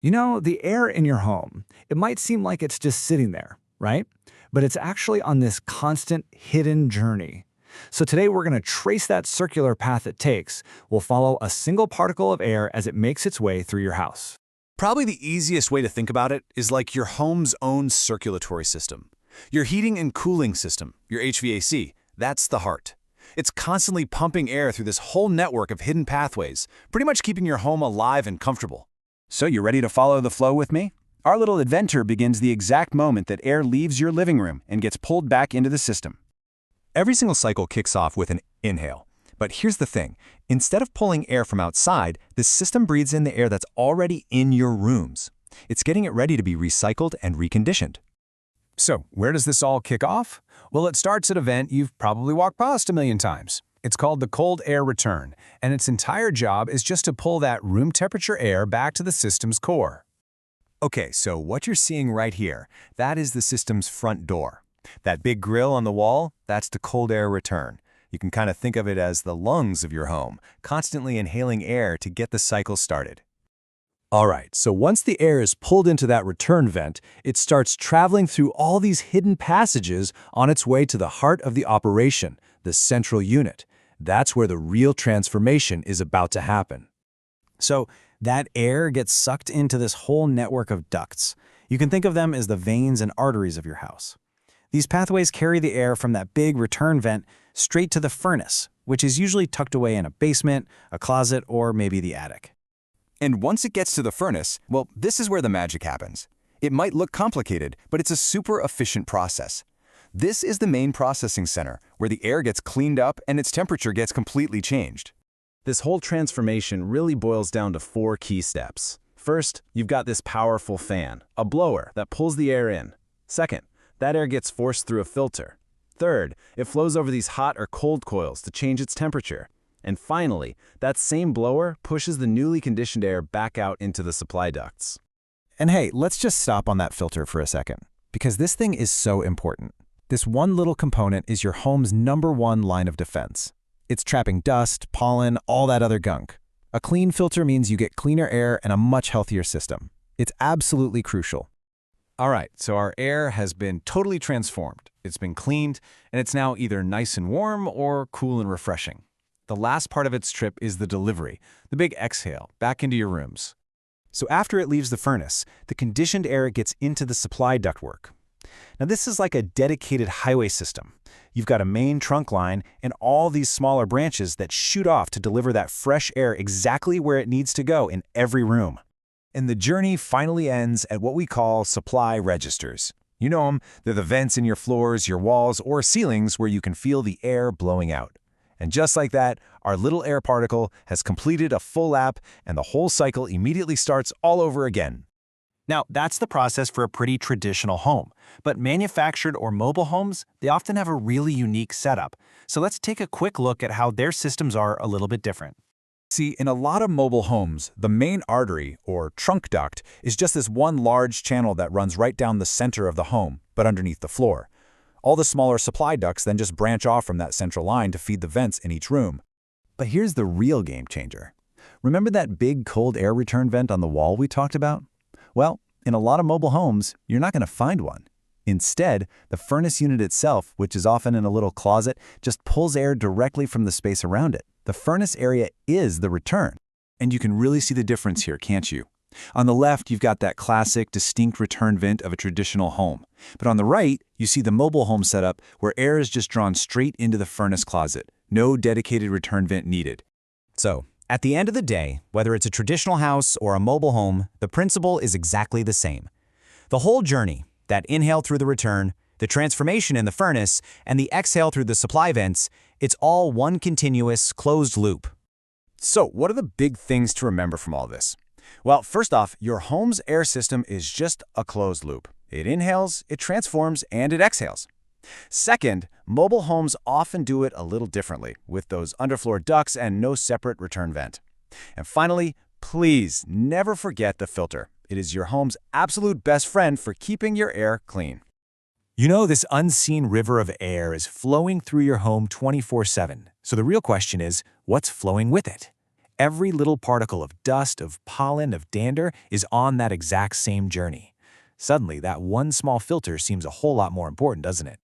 You know, the air in your home, it might seem like it's just sitting there, right? But it's actually on this constant hidden journey. So today we're going to trace that circular path it takes. We'll follow a single particle of air as it makes its way through your house. Probably the easiest way to think about it is like your home's own circulatory system. Your heating and cooling system, your HVAC, that's the heart. It's constantly pumping air through this whole network of hidden pathways, pretty much keeping your home alive and comfortable. So you ready to follow the flow with me? Our little adventure begins the exact moment that air leaves your living room and gets pulled back into the system. Every single cycle kicks off with an inhale. But here's the thing. Instead of pulling air from outside, the system breathes in the air that's already in your rooms. It's getting it ready to be recycled and reconditioned. So, where does this all kick off? Well, it starts at a vent you've probably walked past a million times. It's called the cold air return, and its entire job is just to pull that room temperature air back to the system's core. Okay, so what you're seeing right here, that is the system's front door. That big grill on the wall, that's the cold air return. You can kind of think of it as the lungs of your home, constantly inhaling air to get the cycle started. All right, so once the air is pulled into that return vent, it starts traveling through all these hidden passages on its way to the heart of the operation, the central unit. That's where the real transformation is about to happen. So that air gets sucked into this whole network of ducts. You can think of them as the veins and arteries of your house. These pathways carry the air from that big return vent straight to the furnace, which is usually tucked away in a basement, a closet, or maybe the attic. And once it gets to the furnace, well, this is where the magic happens. It might look complicated, but it's a super efficient process. This is the main processing center, where the air gets cleaned up and its temperature gets completely changed. This whole transformation really boils down to 4 key steps. First, you've got this powerful fan, a blower that pulls the air in. Second, that air gets forced through a filter. Third, it flows over these hot or cold coils to change its temperature. And finally, that same blower pushes the newly conditioned air back out into the supply ducts. And hey, let's just stop on that filter for a second, because this thing is so important. This one little component is your home's #1 line of defense. It's trapping dust, pollen, all that other gunk. A clean filter means you get cleaner air and a much healthier system. It's absolutely crucial. All right, so our air has been totally transformed. It's been cleaned, and it's now either nice and warm or cool and refreshing. The last part of its trip is the delivery, the big exhale, back into your rooms. So after it leaves the furnace, the conditioned air gets into the supply ductwork. Now this is like a dedicated highway system. You've got a main trunk line and all these smaller branches that shoot off to deliver that fresh air exactly where it needs to go in every room. And the journey finally ends at what we call supply registers. You know them, they're the vents in your floors, your walls, or ceilings where you can feel the air blowing out. And just like that, our little air particle has completed a full lap and the whole cycle immediately starts all over again. Now, that's the process for a pretty traditional home. But manufactured or mobile homes, they often have a really unique setup. So let's take a quick look at how their systems are a little bit different. See, in a lot of mobile homes, the main artery, or trunk duct, is just this one large channel that runs right down the center of the home, but underneath the floor. All the smaller supply ducts then just branch off from that central line to feed the vents in each room. But here's the real game changer. Remember that big cold air return vent on the wall we talked about? Well, in a lot of mobile homes, you're not going to find one. Instead, the furnace unit itself, which is often in a little closet, just pulls air directly from the space around it. The furnace area is the return. And you can really see the difference here, can't you? On the left, you've got that classic, distinct return vent of a traditional home. But on the right, you see the mobile home setup where air is just drawn straight into the furnace closet. No dedicated return vent needed. So, at the end of the day, whether it's a traditional house or a mobile home, the principle is exactly the same. The whole journey, that inhale through the return, the transformation in the furnace, and the exhale through the supply vents, it's all one continuous, closed loop. So, what are the big things to remember from all this? Well, first off, your home's air system is just a closed loop. It inhales, it transforms, and it exhales. Second, mobile homes often do it a little differently, with those underfloor ducts and no separate return vent. And finally, please never forget the filter. It is your home's absolute best friend for keeping your air clean. You know, this unseen river of air is flowing through your home 24/7. So the real question is, what's flowing with it? Every little particle of dust, of pollen, of dander is on that exact same journey. Suddenly, that one small filter seems a whole lot more important, doesn't it?